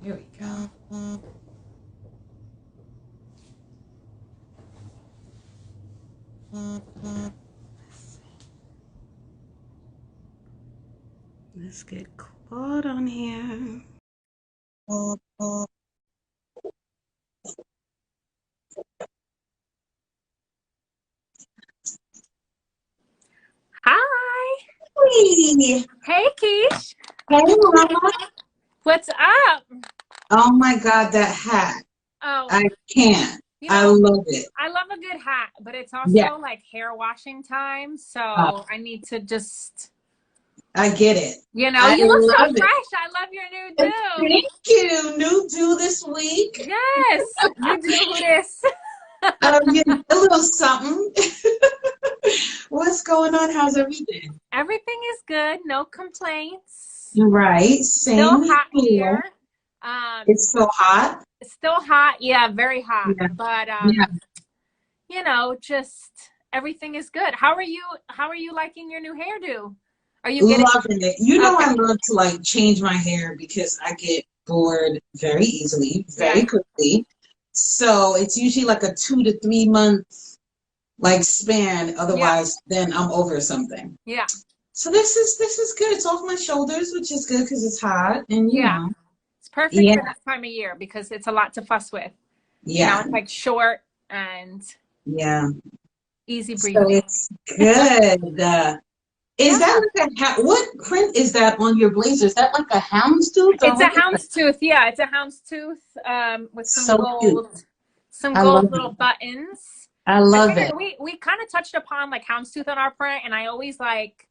Here we go. Let's get Claude on here. Hi. Hey, Hey, Keish. hey, Mama. What's up? Oh my God, that hat. Oh, I can't. you I know, love it. I love a good hat, but it's Yeah, also like hair washing time. uh, So I need to just, I get it. I you look so love it. fresh. I love your new do. Thank you. New do this week. Yes, you do this. Yeah, a little something. What's going on? How's everything? Everything is good. No complaints. Right, Still same hot here. here. Um, It's so hot. it's still hot. Yeah, very hot. Yeah, But yeah. just everything is good. How are you liking your new hairdo? Are you getting Loving it. You know, okay? I love to like change my hair because I get bored very easily, Yeah, very quickly. So it's usually like a 2 to 3 month like span. yeah, Otherwise, then I'm over something. yeah, So this is good. It's off my shoulders, which is good because it's hot, and yeah. It's perfect yeah, for this time of year because it's a lot to fuss with. yeah, It's like short and yeah. easy So breezy. it's good. Is Yeah, that like what print is that on your blazer? Is that like a houndstooth or it's a what is that? houndstooth. Yeah, it's a houndstooth with So cute. some I gold love little it. buttons. I I love figured it. we kind of touched upon like houndstooth on our print, and I always like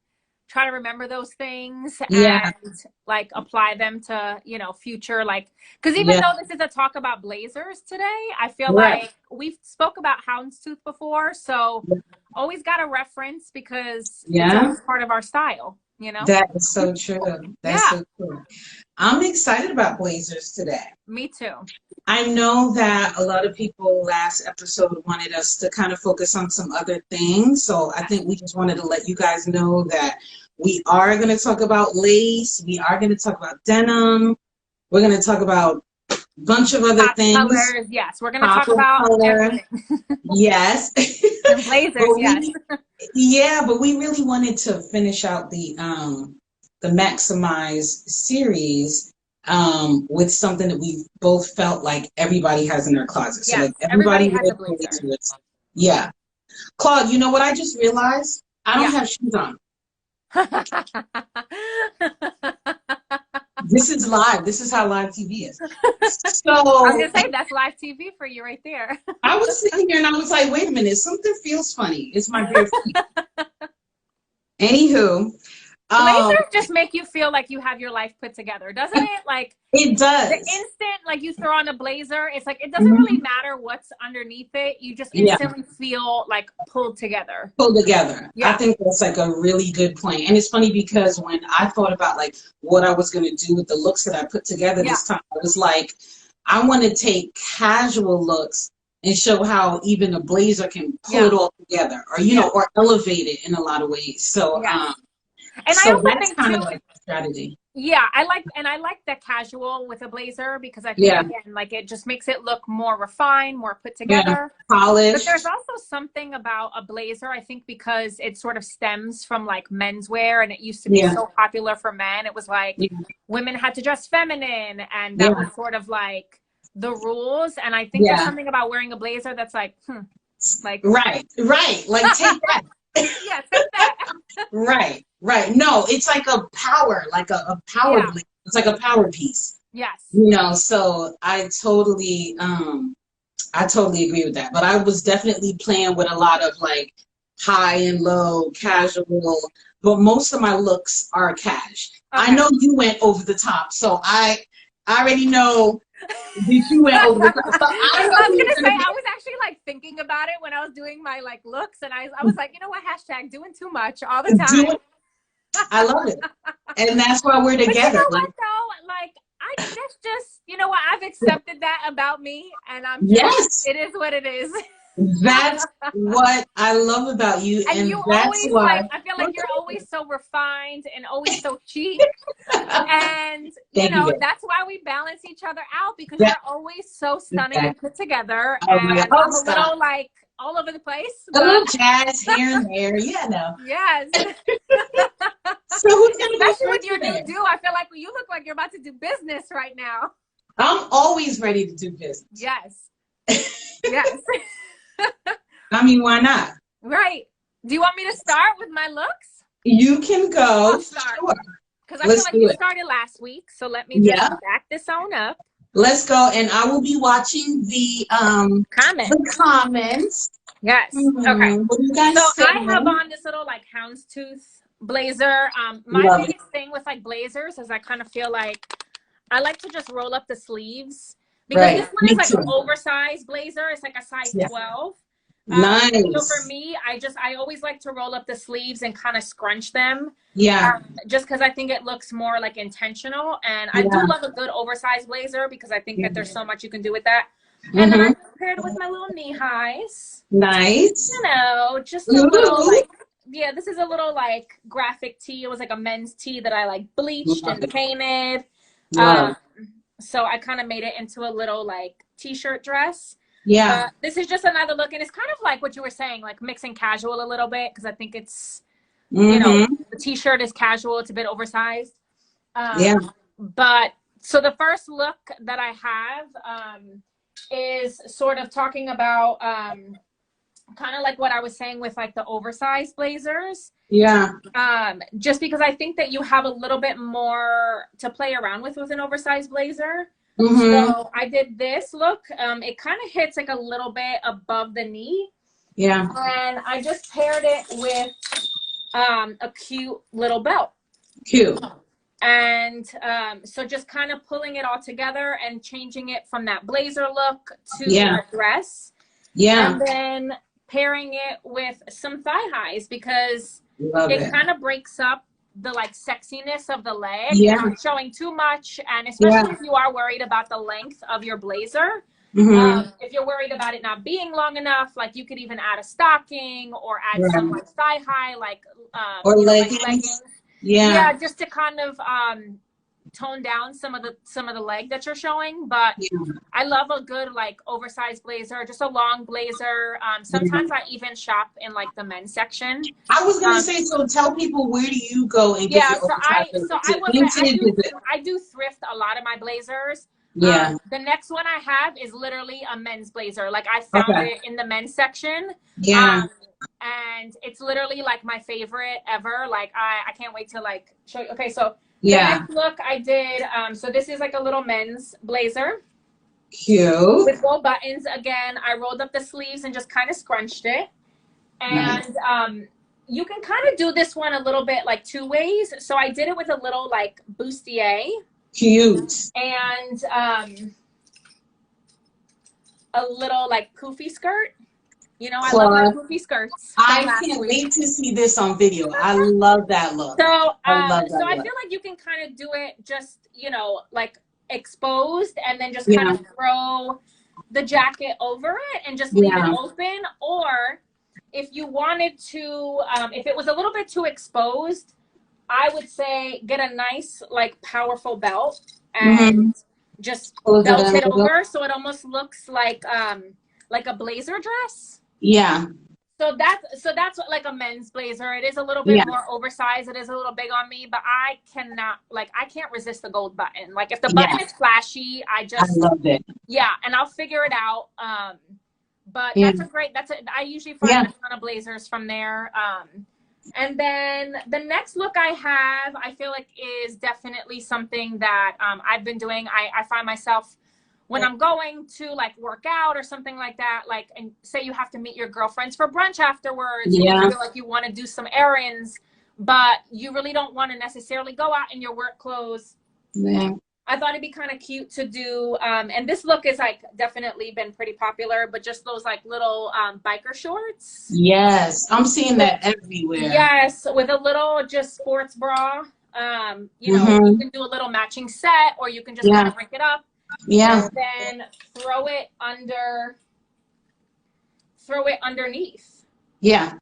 try to remember those things Yeah, and like apply them to future like because even yeah, though this is a talk about blazers today, I feel right. like we've spoke about houndstooth before, so always got a reference because it's Yeah, always part of our style. that is so true. That's Yeah, so true. I'm excited about blazers today. me too. I know that a lot of people last episode wanted us to kind of focus on some other things. So I think we just wanted to let you guys know that we are going to talk about lace. We are going to talk about denim. We're going to talk about a bunch of other Pop things. colors, yes, we're going to Pop talk of about color. everything. Yes. And blazers, But yes. we really wanted to finish out the Maximize series with something that we both felt like everybody has in their closet. So Yes, like everybody everybody has would a relate blazer. to it. Yeah. Claude, you know what I just realized? I don't Yeah. have shoes on. I This is live. This is how live TV is. was So gonna say that's live TV for you right there. I was sitting here and I was like, wait a minute, something feels funny. It's my bare feet. Anywho, um, Blazers just make you feel like you have your life put together, doesn't it? Like it the does. instant like you throw on a blazer, it's like it doesn't really Mhm. matter what's underneath it. You just Yeah. instantly feel like pulled together. Pull together. I Yeah. think that's like a really good plan. And it's funny because when I thought about like what I was going to do with the looks that I put together Yeah. this time, I was like, I want to take casual looks and show how even a blazer can pull Yeah. it all together or, Yeah. or elevate it in a lot of ways. So, Yes. And I so also that's think kind of too, like the strategy. yeah, I like the casual with a blazer because I think Yeah. again, like it just makes it look more refined, more put Yeah. together. But there's Polished. also something about a blazer, I think, because it sort of stems from like menswear and it used to be Yeah. so popular for men. It was like Yeah. women had to dress feminine and that Yeah. was sort of like the rules. And I think there's Yeah. something about wearing a blazer that's like, Right. Right. Like take that. yeah, take that. Right, right. No, it's like a power, like a power Yeah, blade. It's like a power piece, yes. so I totally agree with that. But I was definitely playing with a lot of like high and low, Yeah. casual, but most of my looks are cash. I Okay. know you went over the top, so I already know that you went over the top. So I know I was who's gonna say gonna be I was actually like thinking about it when I was doing my like looks, and I was like, you know what, hashtag doing too much all the doing. time. I love it, and that's why we're But you together. know Like, what though, like that's just you know what I've accepted that about me, and I'm just yes. it is what it is. That's what I love about you, And and you that's always why. like I feel like you're always always so refined and always so chic. And, you Thank you. know, that's why we balance each other out, because Yeah. you're always so stunning and put together. Oh my And God. Oh, I'm a stop. little like all over the place. A little But jazz here and there. Yeah, no. yes. So who's going to go Especially with first your new today? do. I feel like you look like you're about to do business right now. I'm always ready to do business. Yes. Yes. I mean, why not? Right. Do you want me to start with my looks? You can go. I'll start. Sure. Because I feel like you started last week. So let me just back this on up. Let's go. And I will be watching the comments. Yes. Mm-hmm. Okay. What do you guys so saying? I have on this little like houndstooth blazer. My Love biggest thing with like blazers is I kind of feel like I like to just roll up the sleeves, because this one is like an oversized blazer. It's like a size 12. Nice. So for me, I always like to roll up the sleeves and kind of scrunch them. Yeah. Just because I think it looks more like intentional. And I do love a good oversized blazer, because I think that there's so much you can do with that. And then I paired it with my little knee highs. Nice. You know, just a little like, yeah, this is a little like graphic tee. It was like a men's tee that I like bleached and painted. So I kind of made it into a little like t-shirt dress. Yeah. This is just another look, and it's kind of like what you were saying, like mixing casual a little bit, because I think it's, you know, the t-shirt is casual. It's a bit oversized. But so the first look that I have is sort of talking about kind of like what I was saying with like the oversized blazers. Yeah. Just because I think that you have a little bit more to play around with an oversized blazer. So I did this look. It kind of hits like a little bit above the knee. Yeah. And I just paired it with a cute little belt. Cute. And so just kind of pulling it all together and changing it from that blazer look to a dress. Yeah. And then pairing it with some thigh highs, because it kind of breaks up the like sexiness of the leg. Yeah. Not showing too much. And especially if you are worried about the length of your blazer. If you're worried about it not being long enough, like you could even add a stocking or add some like thigh high, like or leggings. Like leggings. Yeah, just to kind of tone down some of the leg that you're showing. But I love a good like oversized blazer, just a long blazer. Sometimes I even shop in like the men's section. I was gonna say, so tell people, where do you go and get your oversized? I do thrift a lot of my blazers. Yeah. The next one I have is literally a men's blazer. Like I found it in the men's section. Yeah. And it's literally like my favorite ever. Like I can't wait to like show you. Okay, so the next look I did, so this is like a little men's blazer. Cute. With gold buttons. Again, I rolled up the sleeves and just kind of scrunched it. And you can kind of do this one a little bit like two ways. So I did it with a little like bustier. Cute. And a little like poofy skirt. You know, I love my poofy skirts. I can't wait to see this on video. I love that look. So, I feel like you can kind of do it just, you know, like exposed, and then just kind of throw the jacket over it and just leave it open. Or if you wanted to, if it was a little bit too exposed, I would say get a nice, like, powerful belt and just belt it over, so it almost looks like a blazer dress. Yeah. So that's like a men's blazer. It is a little bit more oversized. It is a little big on me, but I can't resist the gold button. Like if the button is flashy, I love it. Yeah, and I'll figure it out. But I usually find a ton of blazers from there. And then the next look I have, I feel like is definitely something that I've been doing. I find myself when I'm going to like work out or something like that, like, and say you have to meet your girlfriends for brunch afterwards, you feel like you want to do some errands, but you really don't want to necessarily go out in your work clothes. Yeah. I thought it'd be kind of cute to do, and this look is like definitely been pretty popular, but just those like little biker shorts. Yes, I'm seeing that everywhere. Yes, with a little just sports bra. You know, you can do a little matching set, or you can just kind of break it up. Yeah. And then throw it underneath. Yeah.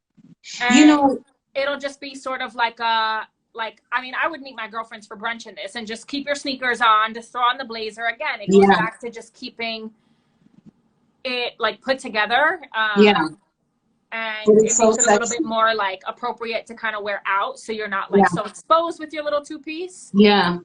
And you know, it'll just be sort of like a, like, I mean, I would meet my girlfriends for brunch in this and just keep your sneakers on, just throw on the blazer. Again, it goes back to just keeping it like put together. And it so makes it a little bit more like appropriate to kind of wear out, so you're not like so exposed with your little two-piece. And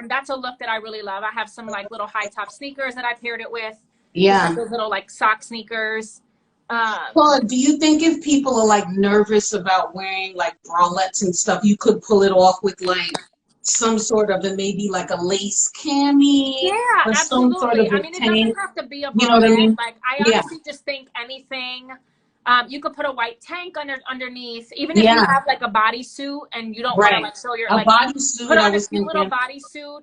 that's a look that I really love. I have some like little high top sneakers that I paired it with. Like those little like sock sneakers. Well, do you think if people are like nervous about wearing like bralettes and stuff, you could pull it off with like some sort of maybe like a lace cami or some sort of I mean, it doesn't have to be a bralette. You know what I mean? Like, I honestly just think anything. You could put a white tank underneath, even if you have like a bodysuit and you don't want to like show your like bodysuit. Put on a cute little bodysuit.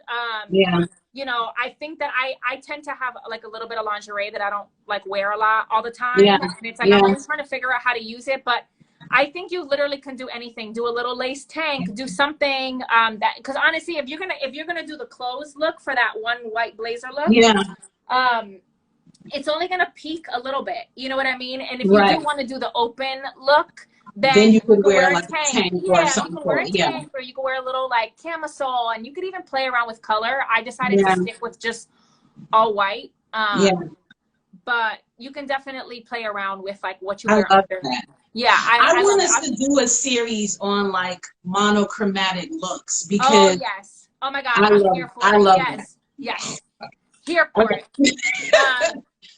You know, I think that I tend to have like a little bit of lingerie that I don't like wear a lot all the time. And it's like I'm always trying to figure out how to use it, but I think you literally can do anything. Do a little lace tank, do something that, because honestly, if you're gonna do the clothes look for that one white blazer look, it's only gonna peak a little bit. You know what I mean? And if you do want to do the open look, then you could wear like a tank or something. You can wear a tank, or you can wear a little like camisole, and you could even play around with color. I decided to stick with just all white. But you can definitely play around with like what you wear under. I want us to do a series on like monochromatic looks, because oh my God, I'm here for it. Yes, here for it.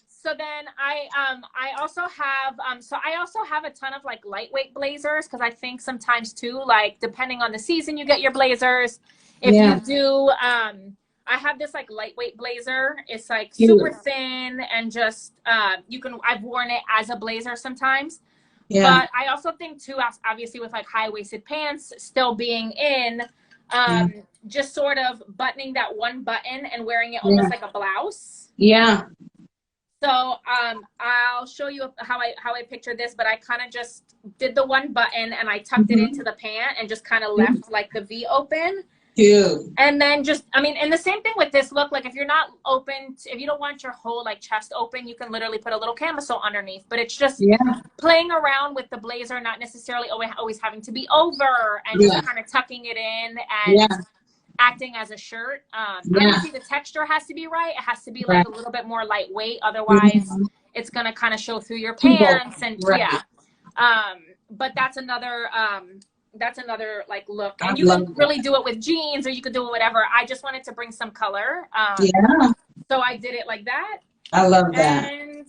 So then I also have a ton of like lightweight blazers, because I think sometimes too, like depending on the season you get your blazers. If you do, I have this like lightweight blazer. It's like super thin and just I've worn it as a blazer sometimes. But I also think too, obviously with like high-waisted pants still being in, just sort of buttoning that one button and wearing it almost like a blouse. So I'll show you how I picture this, but I kind of just did the one button and I tucked it into the pant and just kind of left like the V open. And then just, I mean, and the same thing with this look, like if you're not open, if you don't want your whole like chest open, you can literally put a little camisole underneath, but it's just playing around with the blazer, not necessarily always having to be over, and just kind of tucking it in and acting as a shirt. Obviously the texture has to be right. It has to be like a little bit more lightweight. Otherwise it's going to kind of show through your pants and but that's another like look, and you can really do it with jeans, or you could do it whatever. I just wanted to bring some color. So I did it like that. I love that. And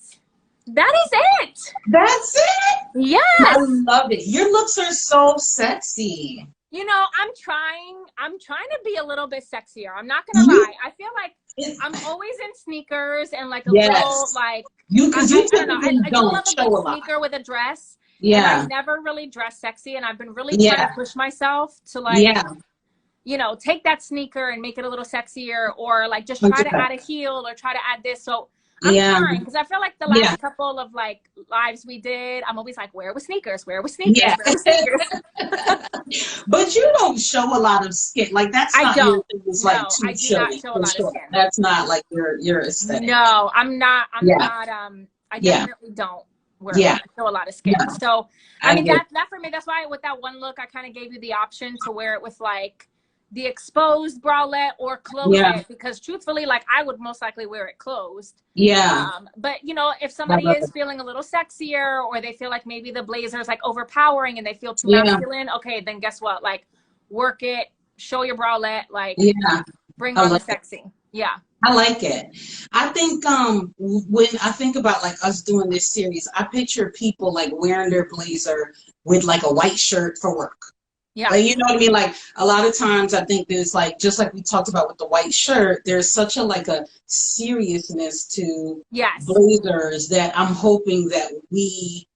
that is it. That's it. Yes. I love it. Your looks are so sexy. You know, I'm trying to be a little bit sexier. I'm not gonna lie. I feel like I'm always in sneakers and like a little like you I don't know. I do love a good sneaker sneaker with a dress. And I never really dress sexy, and I've been really trying to push myself to like you know, take that sneaker and make it a little sexier, or like just try to add a heel or try to add this. So I'm trying, because I feel like the last couple of like lives we did, I'm always like, where was sneakers? Where was sneakers? Where was sneakers? But you don't show a lot of skin. Like that's not your thing. It's like I do not show a lot of skin. That's not like your aesthetic. No, I'm not. I definitely don't show a lot of skin. So I mean that for me, that's why with that one look, I kind of gave you the option to wear it with like the exposed bralette or close it, because truthfully, like I would most likely wear it closed. But you know, if somebody is feeling a little sexier, or they feel like maybe the blazer is like overpowering and they feel too masculine, okay, then guess what? Like work it, show your bralette, like bring on the sexy. I like it. I think when I think about like us doing this series, I picture people like wearing their blazer with like a white shirt for work. Like, you know what I mean? Like a lot of times I think there's like, just like we talked about with the white shirt, there's such a like a seriousness to blazers that I'm hoping that we,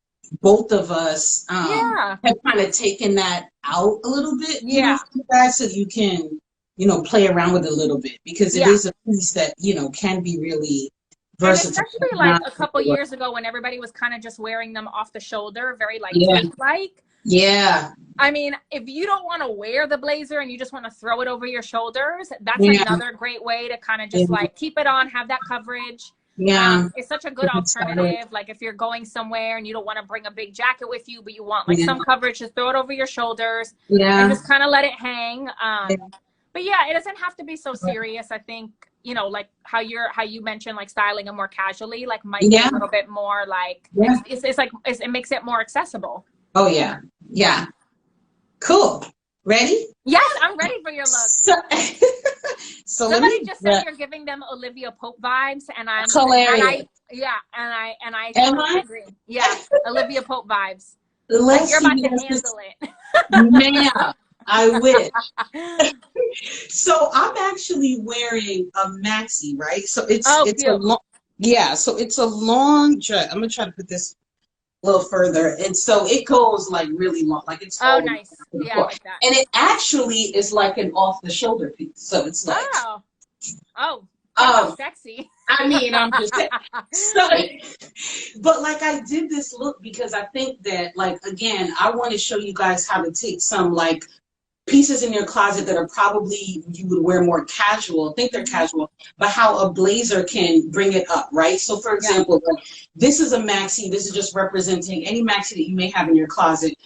both of us, have kind of taken that out a little bit, you know, for you guys, so you can, you know, play around with it a little bit, because it is a piece that, you know, can be really versatile. And especially like a couple years ago when everybody was kind of just wearing them off the shoulder, very like like. I mean, if you don't want to wear the blazer and you just want to throw it over your shoulders, that's another great way to kind of just like keep it on, have that coverage. Yeah. It's such a good alternative. Like if you're going somewhere and you don't want to bring a big jacket with you, but you want like some coverage, just throw it over your shoulders and just kind of let it hang. But yeah, it doesn't have to be so serious. I think, you know, like how you mentioned, like styling them more casually, like might be a little bit more like, it's like, it makes it more accessible. Oh yeah. Yeah. Cool. Ready? Yes, I'm ready for your look. So somebody just said you're giving them Olivia Pope vibes, and I'm hilarious. And I totally agree. Yeah, Olivia Pope vibes. Like you're about to handle it. Man, I wish. So I'm actually wearing a maxi, right? So it's a long, so it's a long dress. I'm gonna try to put this a little further, and so it goes like really long, like it's nice. Yeah, I like that. And it actually is like an off the shoulder piece, so it's like sexy. I mean, I'm just saying. But like I did this look because I think that, like, again, I want to show you guys how to take some like pieces in your closet that are probably you would wear more casual, think they're casual, but how a blazer can bring it up, right? So for example, like, this is a maxi. This is just representing any maxi that you may have in your closet.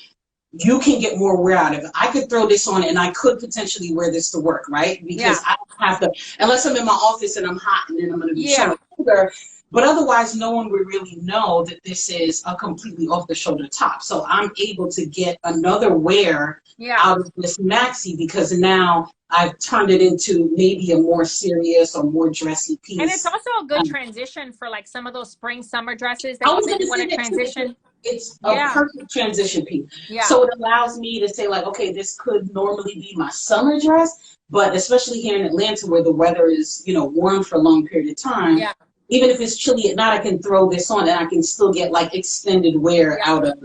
You can get more wear out of it. I could throw this on and I could potentially wear this to work, right? Because I don't have to, unless I'm in my office and I'm hot and then I'm going to be showing shoulder. But otherwise, no one would really know that this is a completely off the shoulder top. So I'm able to get another wear out of this maxi because now I've turned it into maybe a more serious or more dressy piece. And it's also a good transition for like some of those spring summer dresses that you want to transition. It's a perfect transition piece. So it allows me to say like, okay, this could normally be my summer dress, but especially here in Atlanta where the weather is, you know, warm for a long period of time, even if it's chilly at night, I can throw this on and I can still get like extended wear out of,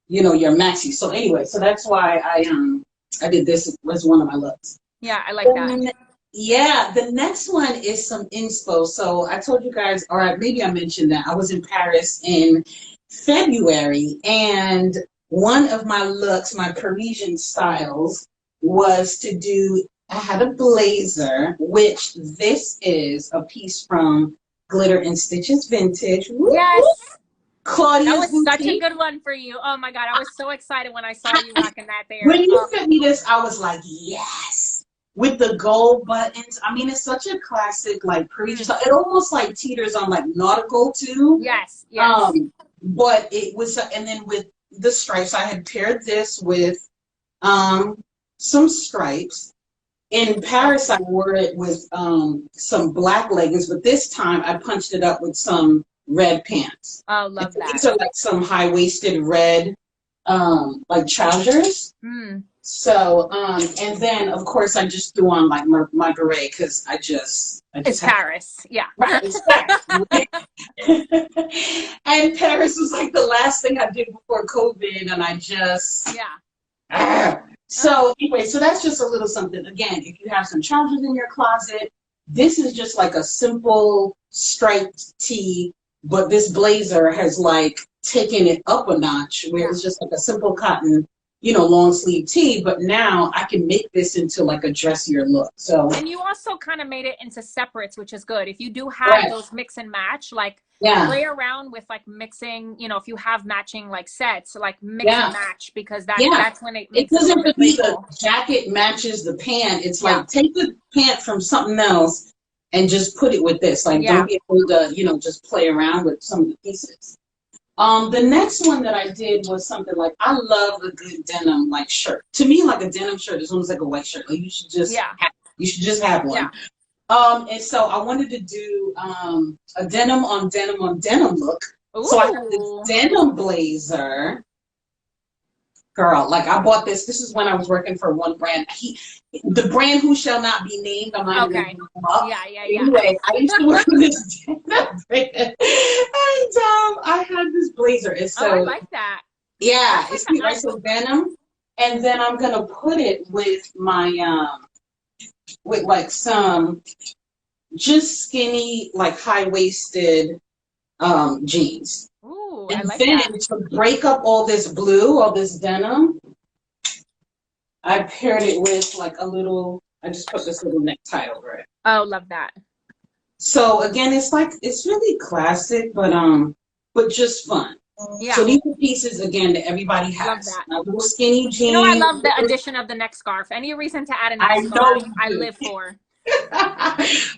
you know, your maxi. So anyway, so that's why I did this as one of my looks. Yeah, I like that. Yeah, the next one is some inspo. So I told you guys, or maybe I mentioned that I was in Paris in February, and one of my looks, my Parisian styles, was to do, I had a blazer, which this is a piece from Glitter and Stitches Vintage. Yes. Claudia, that was such a good one for you. Oh my God, I was so excited when I saw you rocking that there. When you sent me this, I was like, yes. With the gold buttons. I mean, it's such a classic, like, Parisian style. It almost like teeters on like nautical too. Yes. But it was, and then with the stripes, I had paired this with some stripes. In Paris, I wore it with some black leggings, but this time I punched it up with some red pants. Oh, love that. These are like some high-waisted red like trousers. So, and then of course I just threw on like my beret because I just it's Paris. Yeah. Right, it's Paris. And Paris was like the last thing I did before COVID, and I just So anyway, so that's just a little something. Again, if you have some trousers in your closet, this is just like a simple striped tee, but this blazer has like taken it up a notch where it's just like a simple cotton, you know, long sleeve tee, but now I can make this into like a dressier look. So, and you also kind of made it into separates, which is good. If you do have those mix and match, like play around with like mixing, you know, if you have matching like sets, like mix and match, because that's when it makes doesn't have to be the jacket matches the pant. It's like take the pant from something else and just put it with this. Like don't be able to, you know, just play around with some of the pieces. The next one that I did was something like, I love a good denim like shirt. To me, like a denim shirt is almost like a white shirt. Like you should just have one. And so I wanted to do a denim on denim on denim look. Ooh. So I have this denim blazer. Girl, like I bought this. This is when I was working for one brand. The brand who shall not be named. I'm not even gonna up. Anyway, I used to work for this denim brand, and I had this blazer. And so I like that. Yeah, it's cute, right? So denim, and then I'm gonna put it with my with like some just skinny, like high-waisted jeans. Ooh, and I like then that. To break up all this blue, all this denim, I paired it with like a little, I just put this little necktie over it. Oh, love that. So again, it's really classic, but just fun. Yeah. So these are pieces again that everybody Love has. that. My little skinny You know, I jeans. love the addition of the neck scarf. Any reason to add a neck I know scarf, you I do. live for.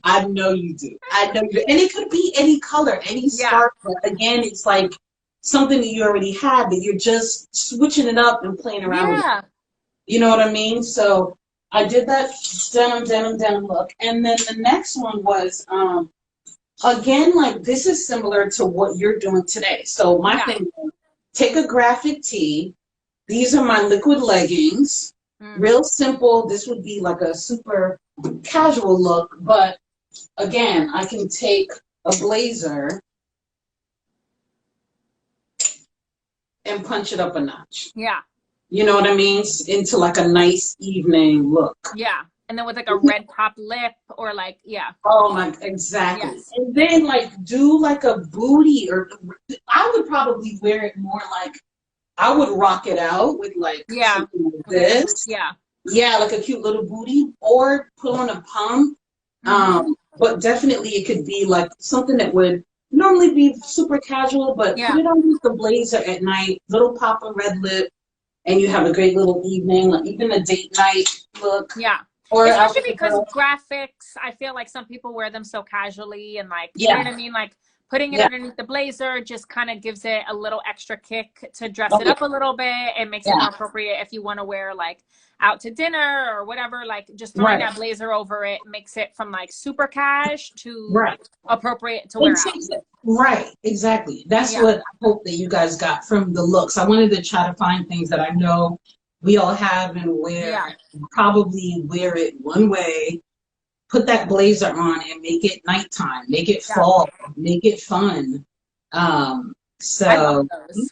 I know you do. I know you do. And it could be any color, any Yeah. scarf. But again, it's like something that you already have that you're just switching it up and playing around with. Yeah. You know what I mean? So I did that denim look. And then the next one was again, like this is similar to what you're doing today. So my Yeah. thing was take a graphic tee. These are my liquid leggings. Mm. Real simple. This would be like a super casual look, but again, I can take a blazer and punch it up a notch. Yeah. You know what I mean? Into like a nice evening look. Yeah. And then with like a red top lip or like, yeah. Oh my, exactly. Yes. And then like do like a booty, or I would probably wear it more like I would rock it out with like Yeah. something like this. Yeah. Yeah, like a cute little booty, or put on a pump. But definitely it could be like something that would normally be super casual, but Yeah. put it on with the blazer at night, little pop of red lip, and you have a great little evening, like even a date night look. Yeah. Or especially because graphics, I feel like some people wear them so casually and like, you know what I mean? Like putting it underneath the blazer just kind of gives it a little extra kick to dress it up a little bit. It makes it more appropriate if you want to wear like out to dinner or whatever, like just throwing that blazer over it makes it from like super cash to appropriate to wear out. Right, exactly. That's what I hope that you guys got from the looks. I wanted to try to find things that I know we all have and wear, probably wear it one way, put that blazer on and make it nighttime, make it fall, make it fun. So I love those.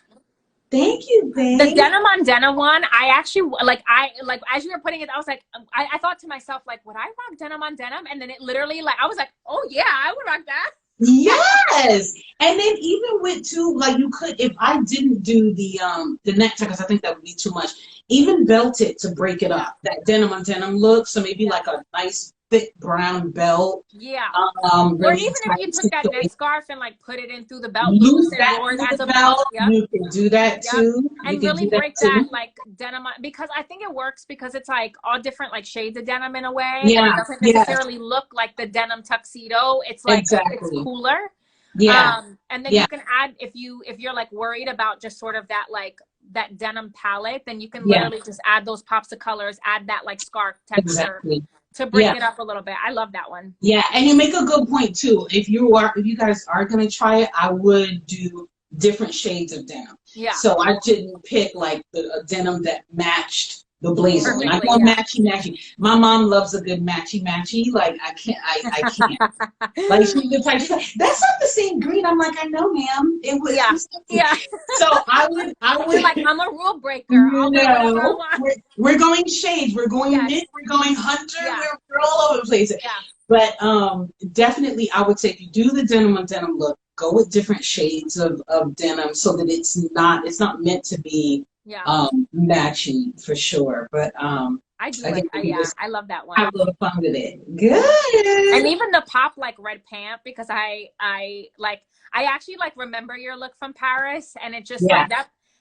Thank you, babe. The denim on denim one, I actually like as you were putting it, I was like, I thought to myself, like, would I rock denim on denim? And then it literally, like, I was like, oh yeah, I would rock that. Yes. And then even with too, like you could, if I didn't do the necktie, because I think that would be too much, even belt it to break it up, that denim on denim look. So maybe like a nice thick brown belt. Yeah. Or really even if you took that neck scarf and like put it in through the belt loose and wore it as a belt. You can do that too. And really break that like denim, because I think it works because it's like all different like shades of denim in a way. Yeah. And it doesn't necessarily look like the denim tuxedo. It's like it's cooler. Yeah. And then you can add, if you're like worried about just sort of that like that denim palette, then you can literally just add those pops of colors, add that like scarf texture to break it up a little bit. I love that one. Yeah, and you make a good point too. If you guys are gonna try it, I would do different shades of denim. Yeah. So I didn't pick like the denim that matched the blazer. And I go matchy. My mom loves a good matchy. Like I can't. Like she's the type. She's like, that's not the same green. I'm like, I know, ma'am. It was. Yeah. So I would. You're like, I'm a rule breaker. I'll wear whatever I want. We're going shades. We're going knit. We're going hunter. We're all over the place. Yeah. But definitely, I would say if you do the denim on denim look, go with different shades of denim so that it's not meant to be matching for sure. But I do like, I love that one. Have a little fun with it. Good. And even the pop like red pant, because I actually like remember your look from Paris, and it just like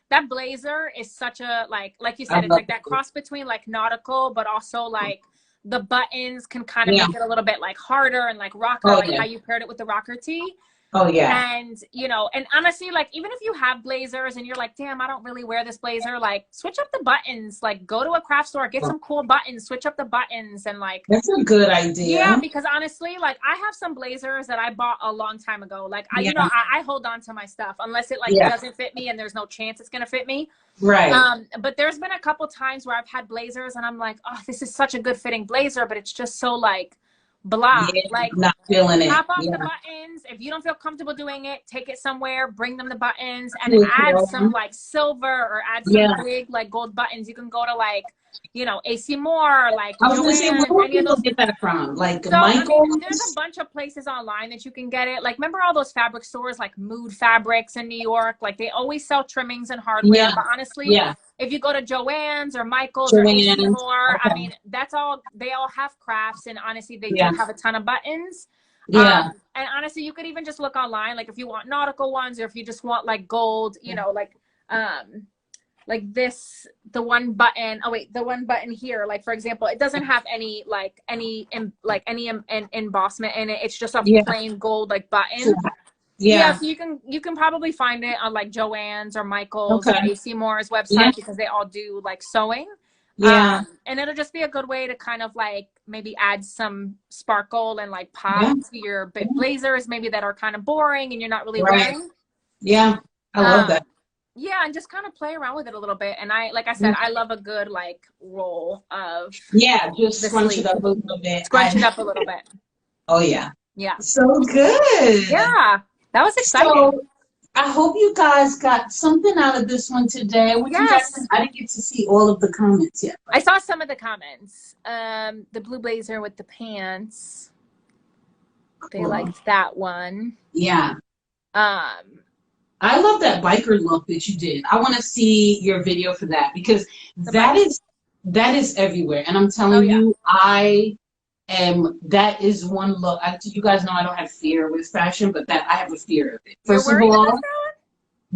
that blazer is such a like you said, it's like that cross between like nautical, but also like the buttons can kind of make it a little bit like harder and like rocker, like how you paired it with the rocker tee. Oh yeah. And you know, and honestly, like even if you have blazers and you're like, damn, I don't really wear this blazer, like switch up the buttons, like go to a craft store, get some cool buttons, switch up the buttons, and like that's a good idea. Yeah, because honestly, like I have some blazers that I bought a long time ago. Like I, you know, I hold on to my stuff unless it like doesn't fit me and there's no chance it's gonna fit me. Right. But there's been a couple times where I've had blazers and I'm like, oh, this is such a good fitting blazer, but it's just so like blah, like not feeling it. Pop off the buttons. If you don't feel comfortable doing it, take it somewhere, bring them the buttons, and add some like silver or add some big like gold buttons. You can go to like, you know, AC Moore, like I was gonna say, where do people get that from? Like Michael's? I mean, there's a bunch of places online that you can get it. Like, remember all those fabric stores like Mood Fabrics in New York? Like they always sell trimmings and hardware. But honestly, if you go to Joann's or Michael's or AC Moore, I mean, that's all. They all have crafts, and honestly, they do have a ton of buttons. Yeah. And honestly, you could even just look online, like if you want nautical ones, or if you just want like gold, you know, like this, the one button, oh wait, the one button here, like for example, it doesn't have any embossment in it. It's just a Yeah. plain gold like button. Yeah, Yeah. so you can probably find it on like Joann's or Michael's or Okay. AC Moore's Yeah. website, because they all do like sewing. Yeah. And it'll just be a good way to kind of like maybe add some sparkle and like pop Yeah. to your blazers, maybe that are kind of boring and you're not really Right. wearing. Yeah. I love that. Yeah, and just kind of play around with it a little bit. And like I said, I love a good like roll of Yeah, just the scrunch sleeve. it up a little bit. Scrunch it up a little bit. Oh yeah. Yeah. So good. Yeah. That was exciting. So I hope you guys got something out of this one today. What you guys think? I didn't get to see all of the comments yet. I saw some of the comments. The blue blazer with the pants. They liked that one. Yeah. I love that biker look that you did. I want to see your video for that, because that is everywhere. And I'm telling you, that is one look. You guys know I don't have fear with fashion, but I have a fear of it. First of all,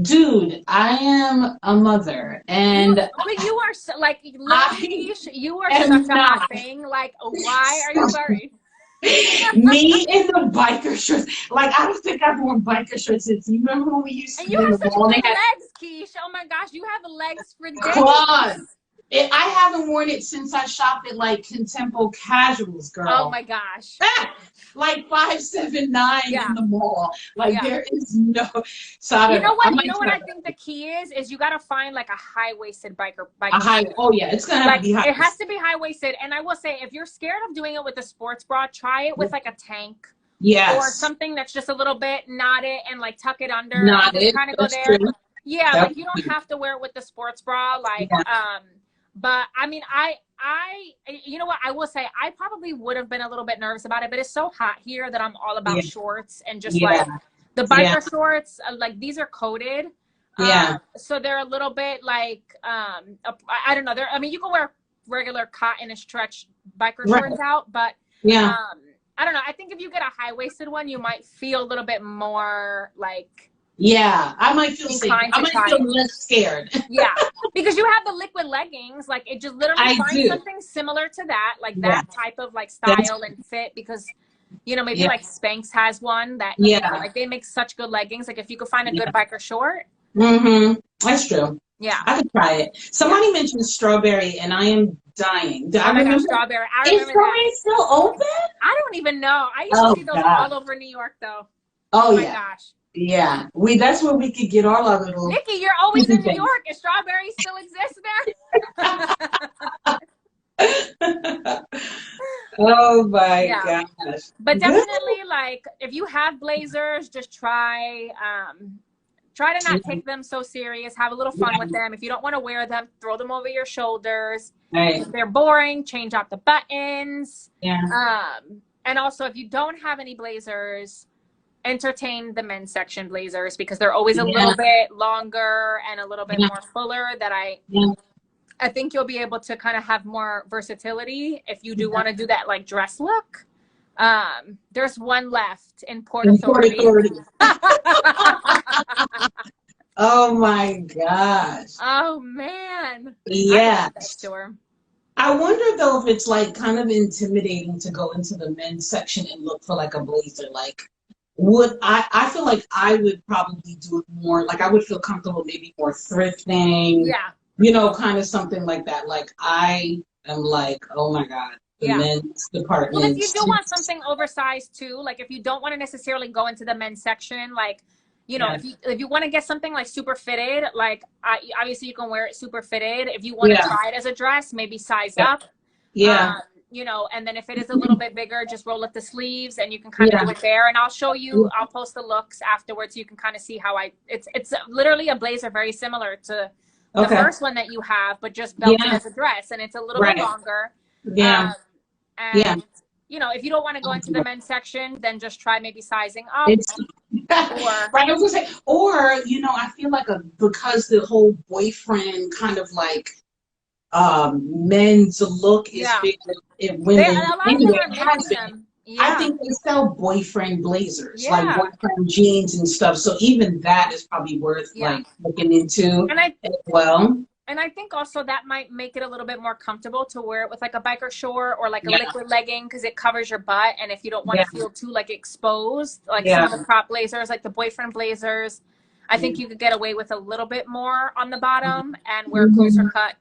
dude, I am a mother, and you are so, like, you are such a hot thing. Like, why are you worried? Me in the biker shorts. Like, I don't think I've worn biker shorts since. You remember when we used to? And you have such good legs, Kisha. Oh my gosh, you have legs for days. God. I haven't worn it since I shopped at like Contempo Casuals, girl. Oh my gosh. Like 579 in the mall. Like there is no. So you know what? You know what I think the key is you got to find like a high-waisted biker. Oh yeah, it's gonna have to be high. It has to be high-waisted. And I will say, if you're scared of doing it with a sports bra, try it with like a tank. Yes. Or something that's just a little bit knotted and like tuck it under. Knotted. Kind of go there. True. Yeah, like you don't have to wear it with the sports bra. Like but I mean, you know what, I will say, I probably would have been a little bit nervous about it, but it's so hot here that I'm all about shorts and just like the biker shorts. Like these are coated, so they're a little bit like I don't know. I mean, you can wear regular cotton and stretch biker shorts out, but I don't know. I think if you get a high waisted one, you might feel a little bit more like. Yeah, I might feel safe. I might feel less scared. Yeah, because you have the liquid leggings. Like, it just literally find something similar to that, like that type of like style and fit. Because, you know, maybe like Spanx has one that like they make such good leggings. Like if you could find a good biker short. That's true. Yeah, I could try it. Somebody mentioned strawberry, and I am dying. Oh my gosh, strawberry! I remember strawberry still open? I don't even know. I used to see those all over New York, though. Oh my gosh. Yeah, that's where we could get all our little. Nikki, you're always in New York. Is strawberry still exist there? Oh my gosh! But definitely, like, if you have blazers, just try to not take them so serious. Have a little fun with them. If you don't want to wear them, throw them over your shoulders. If they're boring, change out the buttons. And also, if you don't have any blazers, entertain the men's section blazers, because they're always a little bit longer and a little bit more fuller. That I think you'll be able to kind of have more versatility if you do want to do that like dress look. There's one left in Port Authority. Oh my gosh. Oh man. Yeah. I wonder though if it's like kind of intimidating to go into the men's section and look for like a blazer. Like, I feel like I would probably do it more, like I would feel comfortable maybe more thrifting, you know, kind of something like that. Like I am like, oh my God, the men's department. Well, if you do want something oversized too, like if you don't want to necessarily go into the men's section, like, you know, if you want to get something like super fitted, like obviously you can wear it super fitted. If you want to try it as a dress, maybe size up. You know, and then if it is a little bit bigger, just roll up the sleeves and you can kind of do it there. And I'll show you, I'll post the looks afterwards. So you can kind of see how it's literally a blazer very similar to the first one that you have, but just belted as a dress. And it's a little bit longer. And, you know, if you don't want to go into the men's section, then just try maybe sizing up. Or, you know, I feel like because the whole boyfriend kind of like, men's look is bigger in women. A lot of them are mixing them. I Yeah. think they sell boyfriend blazers, like Yeah. boyfriend jeans and stuff. So even that is probably worth Yeah. like looking into And I as well. And I think also that might make it a little bit more comfortable to wear it with like a biker short or like a Yeah, liquid legging because it covers your butt. And if you don't want yeah, to feel too like exposed, like some yeah. of the crop blazers, like the boyfriend blazers, I think you could get away with a little bit more on the bottom and wear closer Mhm. cut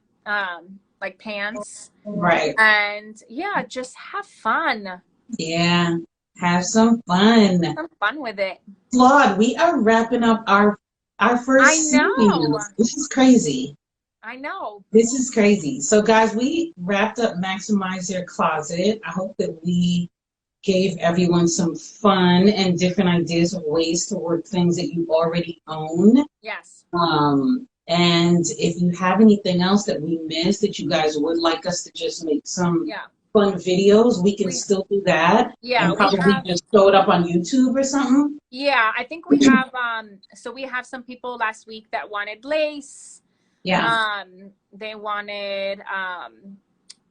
like pants. Right. And yeah, just have fun. Yeah. Have some fun. Some fun with it. Claude, we are wrapping up our I first know. series. This is crazy. I know. This is crazy. So guys, we wrapped up Maximize Your Closet. I hope that we gave everyone some fun and different ideas of ways to work things that you already own. Yes. And if you have anything else that we missed that you guys would like us to just make some Yeah. fun videos, we can We still do that yeah, and we probably have just throw it up on YouTube or something. Yeah, I think we have so we have some people last week that wanted lace. Yeah. They wanted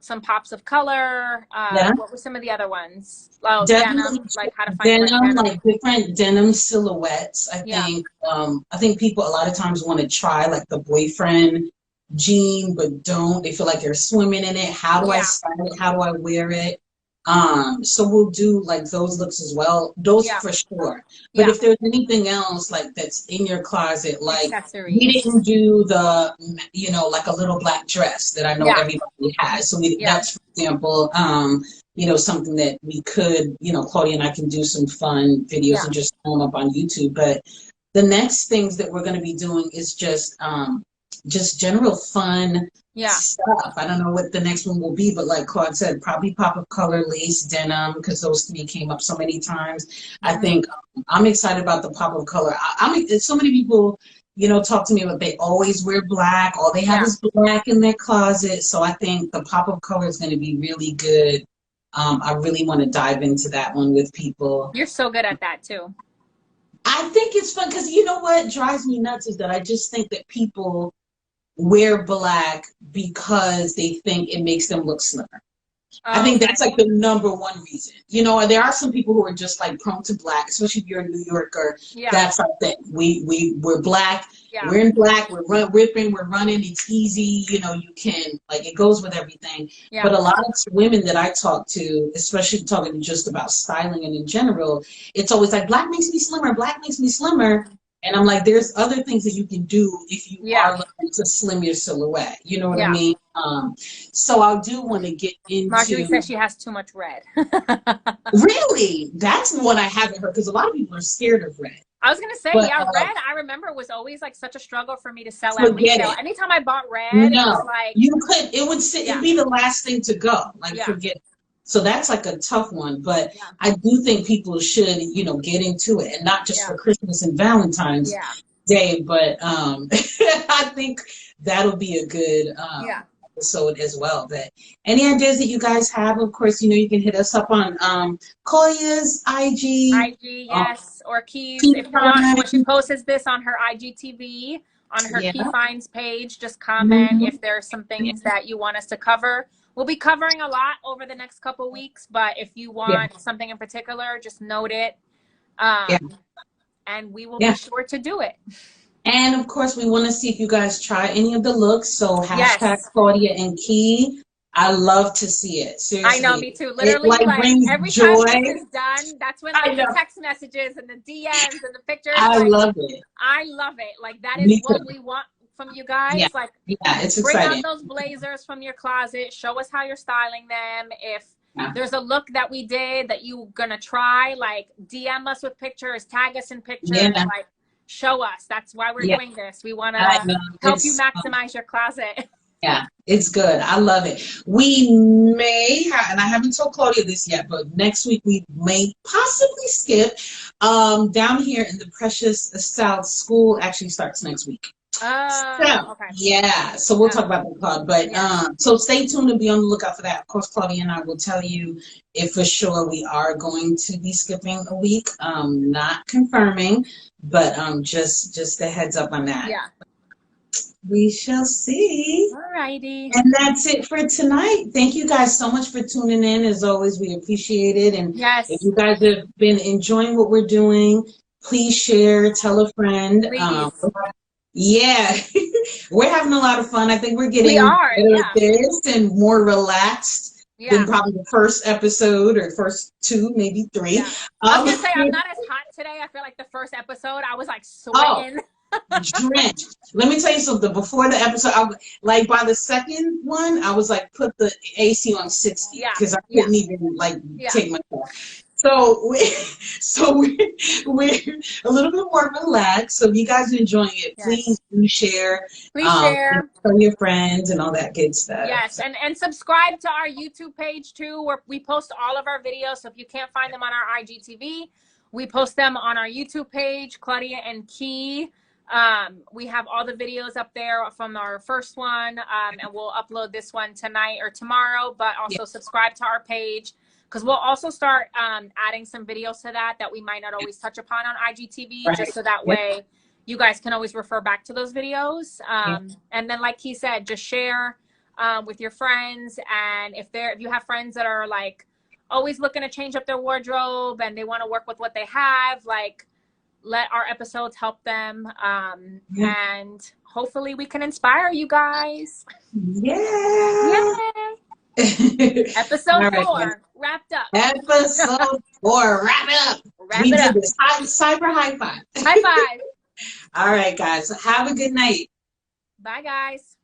some pops of color. Yeah. What were some of the other ones? Oh, Definitely denim, like how to find the right denim, denim. like different denim silhouettes. Yeah. I think people a lot of times want to try like the boyfriend jean, but don't. They feel like they're swimming in it. How do I Yeah. style it? How do I wear it? So we'll do like those looks as well. Those Yeah. for sure. But Yeah. if there's anything else like that's in your closet, like we Accessories. didn't do the, like a little black dress that I know Yeah. everybody has. So Yeah. that's, for example, something that we could, Claudia and I can do some fun videos Yeah. and just throw them up on YouTube. But the next things that we're going to be doing is just general fun Yeah. stuff. I don't know what the next one will be, but like Claude said, probably pop of color, lace, denim, because those three came up so many times. I think I'm excited about the pop of color. So many people, talk to me about they always wear black. All they have Yeah. is black in their closet. So I think the pop of color is going to be really good. I really want to dive into that one with people. You're so good at that too. I think it's fun because you know what drives me nuts is that I just think that people wear black because they think it makes them look slimmer. I think that's like the number one reason. There are some people who are just like prone to black, especially if you're in New York or that's our thing. We're black. Yeah. We're in black. We're ripping. We're running. It's easy. You can like it goes with everything. Yeah. But a lot of women that I talk to, especially talking just about styling and in general, it's always like black makes me slimmer. Black makes me slimmer. And I'm like, there's other things that you can do if you are looking to slim your silhouette. You know what I mean? So I do want to get into. Marjorie says she has too much red. Really? That's one I haven't heard because a lot of people are scared of red. I was gonna say, red. I remember was always like such a struggle for me to sell at retail. Anytime I bought red, it was like it would sit. It'd be the last thing to go. Like forget. So that's like a tough one, but I do think people should, get into it, and not just for Christmas and Valentine's Day, but I think that'll be a good episode as well. But any ideas that you guys have, of course, you can hit us up on Claudia's IG. Yes, or Keys. If you want, when she posts this on her IGTV, on her Key Finds page, just comment if there's some things that you want us to cover. We'll be covering a lot over the next couple weeks, but if you want something in particular, just note it. And we will be sure to do it. And of course, we want to see if you guys try any of the looks. So hashtag Claudia and Key. I love to see it. Seriously. I know, me too. Literally, like every joy. time this is done, that's when the text messages and the DMs and the pictures. I love it. I love it. Like that is what we want from you guys. Like it's bring exciting. out those blazers from your closet. Show us how you're styling them. If there's a look that we did that you're gonna try, like DM us with pictures, tag us in pictures, like show us. That's why we're doing this. We want to help you maximize your closet. Yeah, it's good. I love it. We may have, and I haven't told Claudia this yet, but next week we may possibly skip down here in the Precious South. School actually starts next week. So we'll talk about that, Claude. But so stay tuned and be on the lookout for that. Of course, Claudia and I will tell you if for sure we are going to be skipping a week. Not confirming, but just a heads up on that. We shall see. Alrighty. And that's it for tonight. Thank you guys so much for tuning in. As always, we appreciate it. And if Yes. you guys have been enjoying what we're doing, please share, tell a friend. Please. Yeah, we're having a lot of fun. I think we're We getting are, better at yeah. this and more relaxed than Yeah. probably the first episode or first two, maybe three. Yeah. I was gonna say I'm not as hot today. I feel like the first episode I was like Oh, sweating. drenched. Let me tell you something. Before the episode, like by the second one, I was like, put the AC on 60 Yeah. because I couldn't even like Yeah. take myself. So, we're a little bit more relaxed. So, if you guys are enjoying it, Yes. please do share. Please share. Tell your friends and all that good stuff. Yes, and subscribe to our YouTube page too, where we post all of our videos. So if you can't find them on our IGTV, we post them on our YouTube page, Claudia and Key. We have all the videos up there from our first one, and we'll upload this one tonight or tomorrow. But also subscribe to our page, because we'll also start adding some videos to that we might not always touch upon on IGTV, just so that way you guys can always refer back to those videos. And then, like he said, just share with your friends. And if you have friends that are like always looking to change up their wardrobe and they want to work with what they have, like, let our episodes help them. And hopefully we can inspire you guys. Yeah. Episode right, 4 wrapped up. Episode 4 wrap it up. Wrap it up. This cyber high five. High five. All right, guys. Have a good night. Bye, guys.